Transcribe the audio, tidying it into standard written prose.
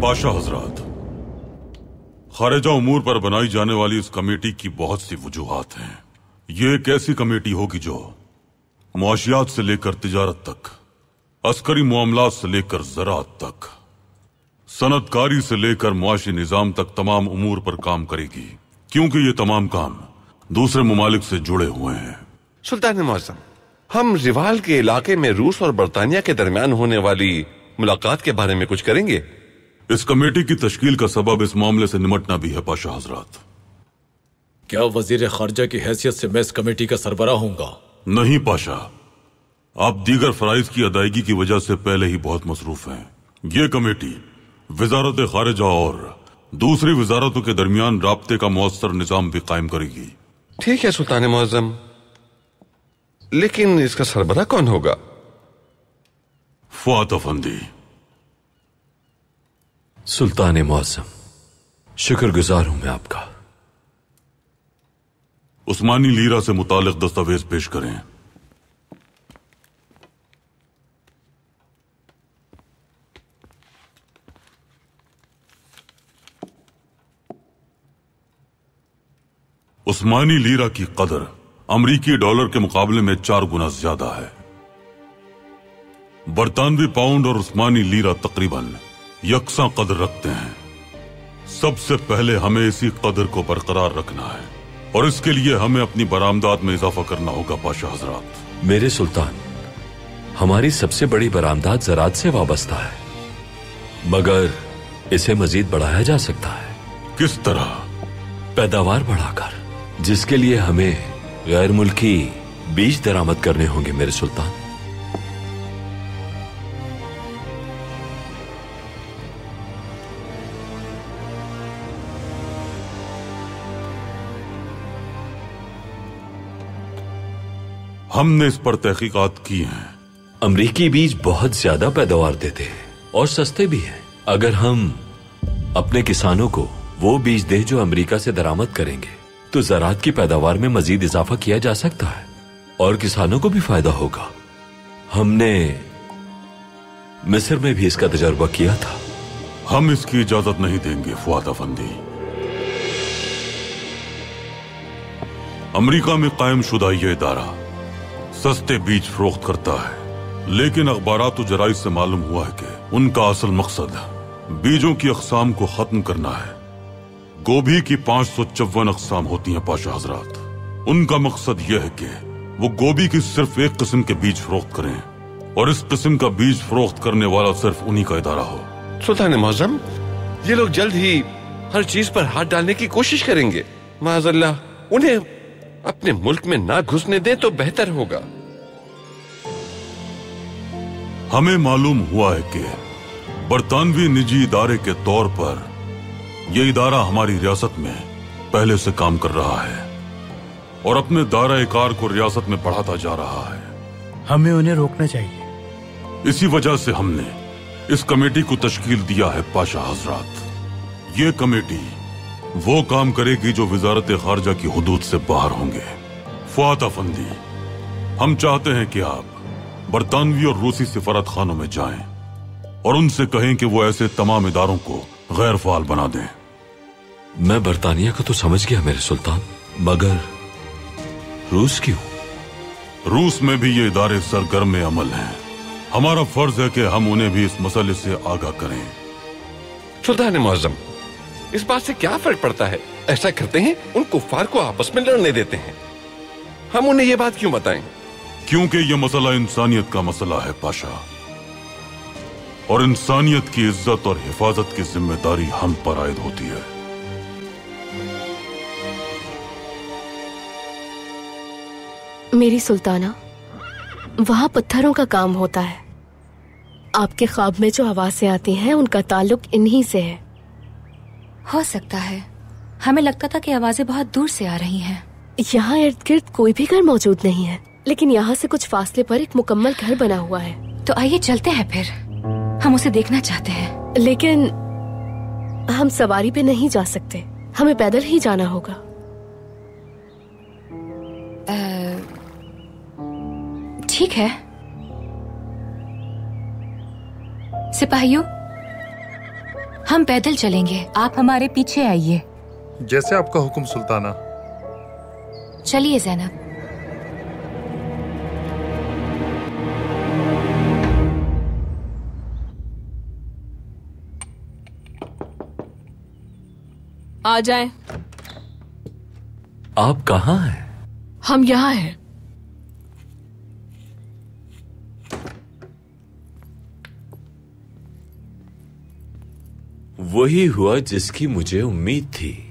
पाशा हजरात, खारिजा उमूर पर बनाई जाने वाली इस कमेटी की बहुत सी वजूहात हैं। ये एक ऐसी कमेटी होगी जो मुआशियात से लेकर तिजारत तक, अस्करी मामलात से लेकर ज़राअत तक, सनतकारी से लेकर मुआशी निजाम तक तमाम उमूर पर काम करेगी, क्योंकि ये तमाम काम दूसरे मुमालिक से जुड़े हुए हैं। सुल्तान मुअज़्ज़म, हम रिवाल के इलाके में रूस और बरतानिया के दरमियान होने वाली मुलाकात के बारे में कुछ करेंगे। इस कमेटी की तश्कील का सबब इस मामले से निमटना भी है पाशा हजरात। क्या वजीर खारजा की हैसियत से मैं इस कमेटी का सरबराह होऊंगा? नहीं पाशा, आप दीगर फराइज की अदायगी की वजह से पहले ही बहुत मसरूफ हैं। ये कमेटी वजारत खारिजा और दूसरी वजारतों के दरमियान राब्ते का मुअस्सर निजाम भी कायम करेगी। ठीक है सुल्तान मुअज़्ज़म, लेकिन इसका सरबराह कौन होगा? फुआद अफंदी। सुल्तान मुअज़्ज़म, शुक्रगुजार हूं मैं आपका। उस्मानी लीरा से मुतालिक दस्तावेज पेश करें। उस्मानी लीरा की कदर अमरीकी डॉलर के मुकाबले में 4 गुना ज्यादा है। बरतानवी पाउंड और उस्मानी लीरा तकरीबन यकसा कदर रखते हैं। सबसे पहले हमें इसी कदर को बरकरार रखना है और इसके लिए हमें अपनी बरामदात में इजाफा करना होगा पाशा हजरात। मेरे सुल्तान, हमारी सबसे बड़ी बरामदात ज़राअत से वाबस्ता है, मगर इसे मजीद बढ़ाया जा सकता है। किस तरह? पैदावार बढ़ाकर, जिसके लिए हमें गैर मुल्की बीज दरामद करने होंगे मेरे सुल्तान। हमने इस पर तहकीकात की हैं। अमरीकी बीज बहुत ज्यादा पैदावार देते हैं और सस्ते भी हैं। अगर हम अपने किसानों को वो बीज दें जो अमरीका से दरामद करेंगे तो ज़राअत की पैदावार में मजीद इजाफा किया जा सकता है और किसानों को भी फायदा होगा। हमने मिस्र में भी इसका तजर्बा किया था। हम इसकी इजाजत नहीं देंगे फुआद अफंदी। अमरीका में कायम शुदा यह इदारा सस्ते बीज फरोख्त करता है, लेकिन अखबारात और जराइद से मालूम हुआ है कि उनका असल मकसद बीजों की अक़साम को खत्म करना है। गोभी की 554 अक़साम होती हैं पाशा हजरात। उनका मकसद यह है कि वो गोभी की सिर्फ एक किस्म के बीज फरोख्त करें और इस किस्म का बीज फरोख्त करने वाला सिर्फ उन्हीं का इदारा हो। सुल्तान मुअज़्ज़म, ये लोग जल्द ही हर चीज पर हाथ डालने की कोशिश करेंगे। माज़अल्लाह, उन्हें अपने मुल्क में ना घुसने दें तो बेहतर होगा। हमें मालूम हुआ है कि बरतानवी निजी इदारे के तौर पर यह इदारा हमारी रियासत में पहले से काम कर रहा है और अपने दायरा-ए-कार को रियासत में बढ़ाता जा रहा है। हमें उन्हें रोकना चाहिए। इसी वजह से हमने इस कमेटी को तश्कील दिया है पाशा हजरात। ये कमेटी वो काम करेगी जो वजारत खारजा की हुदूद से बाहर होंगे। फुआद अफंदी, हम चाहते हैं कि आप बरतानवी और रूसी सिफारत खानों में जाएं और उनसे कहें कि वो ऐसे तमाम इदारों को गैर फाल बना दें। मैं बरतानिया को तो समझ गया मेरे सुल्तान, मगर रूस क्यों? रूस में भी ये इदारे सरगर्म अमल हैं। हमारा फर्ज है कि हम उन्हें भी इस मसले से आगाह करें। सुल्तान मुअज़्ज़म, इस बात से क्या फर्क पड़ता है? ऐसा करते हैं, उन कुफ्फार को आपस में लड़ने देते हैं। हम उन्हें ये बात क्यों बताएं? क्योंकि यह मसला इंसानियत का मसला है पाशा, और इंसानियत की इज्जत और हिफाजत की जिम्मेदारी हम पर आयद होती है। मेरी सुल्ताना, वहां पत्थरों का काम होता है। आपके ख्वाब में जो आवाजें आती हैं उनका ताल्लुक इन्हीं से है। हो सकता है, हमें लगता था कि आवाजें बहुत दूर से आ रही हैं। यहाँ इर्द गिर्द कोई भी घर मौजूद नहीं है, लेकिन यहाँ से कुछ फासले पर एक मुकम्मल घर बना हुआ है। तो आइए चलते हैं फिर, हम उसे देखना चाहते हैं। लेकिन हम सवारी पे नहीं जा सकते, हमें पैदल ही जाना होगा। ठीक है। सिपाहियों, हम पैदल चलेंगे, आप हमारे पीछे आइए। जैसे आपका हुक्म सुल्ताना। चलिए ज़ैनब। आ जाएं। आप कहाँ हैं? हम यहाँ हैं। वही हुआ जिसकी मुझे उम्मीद थी।